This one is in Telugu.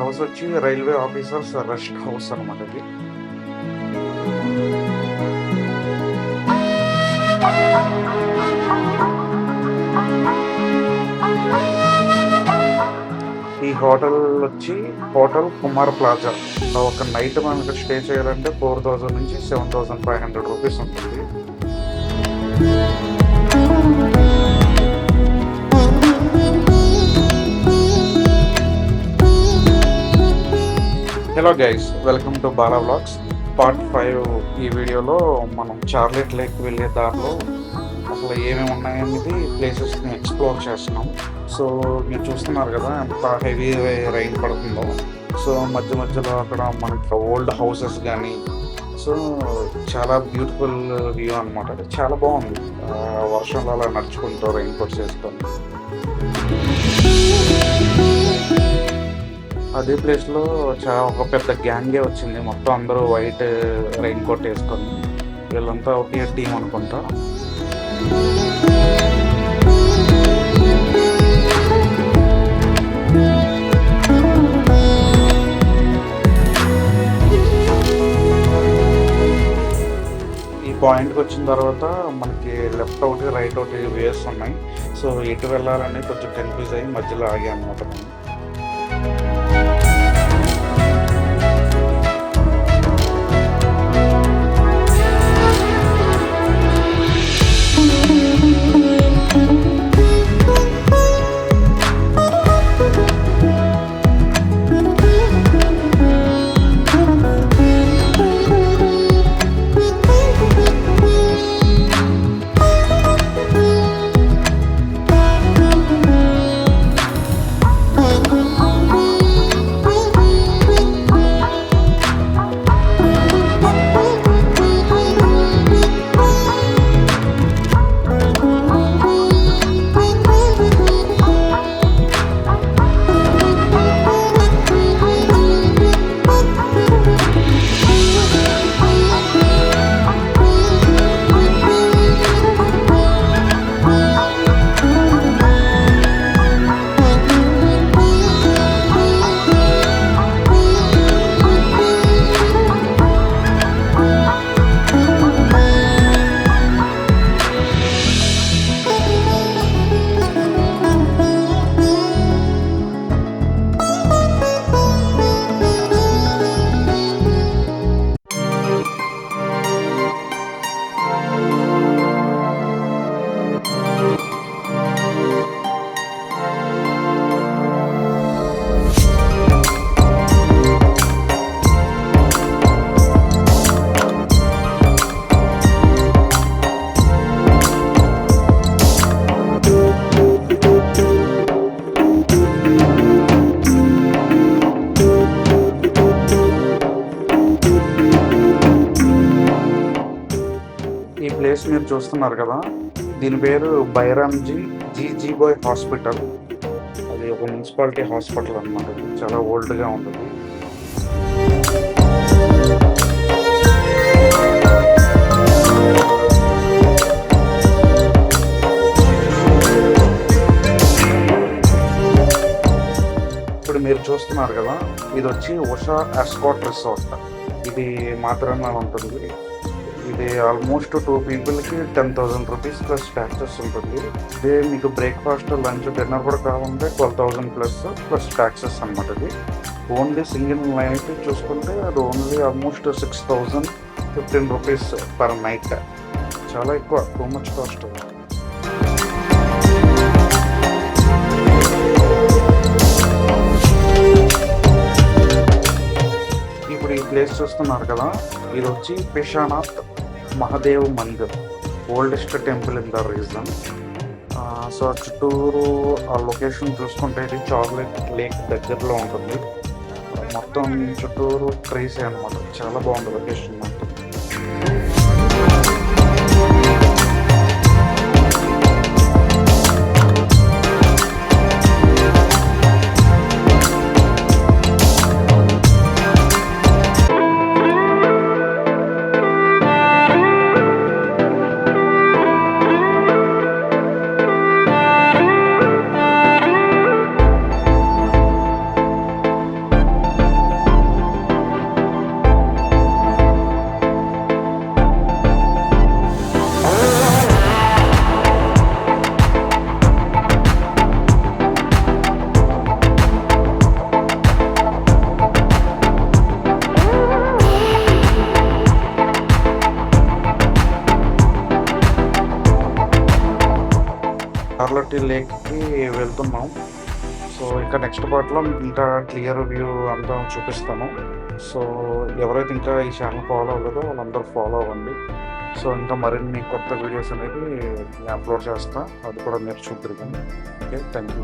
హౌస్ వచ్చి రైల్వే ఆఫీసర్స్ రెస్ట్ హౌస్ అనమాట ఇది. ఈ హోటల్ వచ్చి హోటల్ కుమార్ ప్లాజా. ఒక నైట్ మనకి స్టే చేయాలంటే 4000 నుంచి 7500 రూపీస్ ఉంటుంది. Hello guys, welcome to Bala vlogs part 5. ఈ వీడియోలో మనం చార్లెట్ లేక్ వెళ్ళే దారిలో అసలు ఏమేమి ఉన్నాయనేది ప్లేసెస్ని ఎక్స్ప్లోర్ చేస్తున్నాం. సో మీరు చూస్తున్నారు కదా ఎంత హెవీ రైన్ పడుతుందో. సో మధ్య మధ్యలో అక్కడ మనకి ఓల్డ్ హౌసెస్ కానీ, సో చాలా బ్యూటిఫుల్ వ్యూ అనమాట. చాలా బాగుంది వర్షంలో అలా నడుచుకుంటూ రైన్ కోట్స్ వేసుకొని. అదే ప్లేస్లో ఒక పెద్ద గ్యాంగే వచ్చింది. మొత్తం అందరూ వైట్ రైన్ కోట్ వేసుకొని, వీళ్ళంతా ఒకే టీం అనుకుంటా. ఈ పాయింట్కి వచ్చిన తర్వాత మనకి లెఫ్ట్ ఒకటి రైట్ ఒకటి వేస్ ఉన్నాయి. సో ఎటు వెళ్ళాలని కొంచెం కన్ఫ్యూజ్ అయ్యి మధ్యలో ఆగా అనమాట. ఈ ప్లేస్ మీరు చూస్తున్నారు కదా, దీని పేరు బైరామ్జీ జీజీబాయ్ హాస్పిటల్. అది ఒక మున్సిపాలిటీ హాస్పిటల్ అనమాట. చాలా ఓల్డ్గా ఉంటుంది. ఇప్పుడు మీరు చూస్తున్నారు కదా, ఇది వచ్చి ఉషా ఎస్కాట్ రిసార్ట్. ఇది మాత్రమే ఉంటుంది. ఇది ఆల్మోస్ట్ 2 పీపుల్కి 10,000 రూపీస్ ప్లస్ ట్యాక్సెస్ ఉంటుంది. ఇదే మీకు బ్రేక్ఫాస్ట్, లంచ్, డిన్నర్ కూడా కావాలంటే 12,000 ప్లస్ ట్యాక్సెస్ అనమాట. ఇది ఓన్లీ సింగిల్ నైట్ చూసుకుంటే అది only almost 6,015 rupees per night. చాలా ఎక్కువ, టూ మచ్ కాస్ట్. ఇప్పుడు ఈ ప్లేస్ చూస్తున్నారు కదా, ఇది వచ్చి Pishanath Mahadev Mandir, oldest temple in the region. So చుట్టూరు ఆ లొకేషన్ చూసుకుంటే ఇది చార్లెట్ లేక్ దగ్గరలో ఉంటుంది. మొత్తం చుట్టూరు ట్రీస్ అనమాట. చాలా బాగుంది లొకేషన్ మాత్రం. కార్లటీ లేక్‌కి వెళ్తున్నాం. సో, ఇంకా నెక్స్ట్ పార్ట్‌లో ఇంకా క్లియర్ వ్యూ అంతా చూపిస్తాను. సో, ఎవరైతే ఇంకా ఈ ఛానల్ ఫాలో అవ్వలేదో వాళ్ళందరూ ఫాలో అవ్వండి. సో, ఇంకా మరిన్ని కొత్త వీడియోస్ అనేది నేను అప్‌లోడ్ చేస్తా. అది కూడా మీరు చూద్దురు గాని. ఓకే. Thank you.